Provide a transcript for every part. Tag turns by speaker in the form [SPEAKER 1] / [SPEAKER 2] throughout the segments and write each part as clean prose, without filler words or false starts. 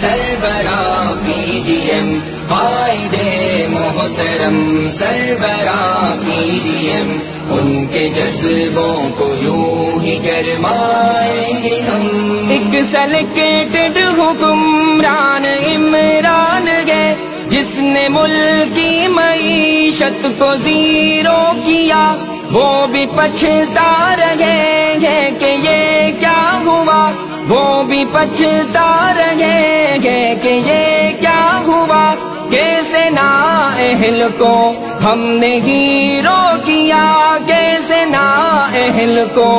[SPEAKER 1] سربراہ P D M قائد محترم سربراہ پی ڈی ایم، ان کے جذبوں کو یوں ہی گرمائیں گے ہم۔ ایک سلیکٹڈ حکمران عمران گئے جس نے ملک کی معیشت کو زیرو کیا، وہ بھی پچھتا رہے گے کہ یہ کیا ہوا، وہ بھی پچھتا رہے گے کہ یہ کیا ہوا، کیسے نااہل کو ہم نے ہیرو کیا، کیسے نااہل کو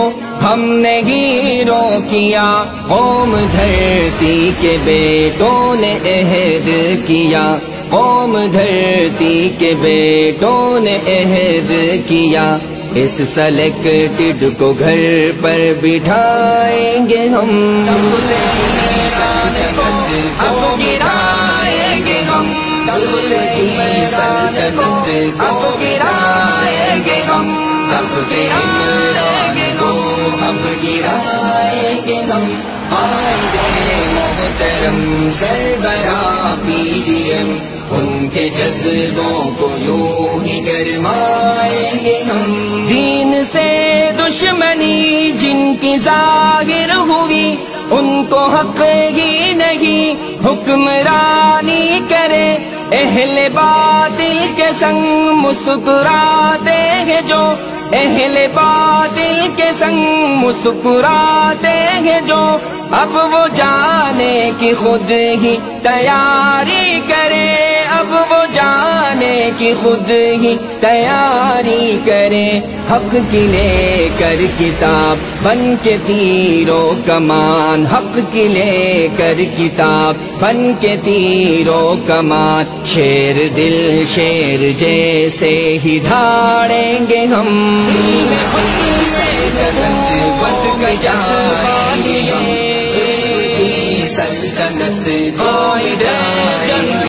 [SPEAKER 1] ہم نے ہیرو کیا۔ قوم دھرتی کے بیٹوں نے عہد کیا، قوم دھرتی کے بیٹوں نے عہد کیا، اس سلیکٹڈ کو گھر پر بٹھائیں گے ہم، اب گرائیں گے ہم، اب گرائیں گے ہم، اب گرائیں گے ہم۔ قائد محترم سربراہ پی ڈی ایم، ان کے جذبوں کو یوں ہی گرمائیں گے ہم۔ دین سے دشمنی جن کی ظاہر ہوئی، ان کو حق ہی نہیں حکمرانی کرے، اہل باطل کے سنگ مسکراتے ہیں جو، اہل باطل کے سنگ مسکراتے ہیں جو، اب وہ جانے کی خود ہی تیاری کرے، اب وہ جانے کی خود ہی تیاری کرے، حق کی لے کر کتاب بن کے تیرو کمان، حق کی لے کر کتاب بن کے تیرو کمان، شیر دل شیر جیسے ہی دھاڑیں گے ہم، سلطنت کو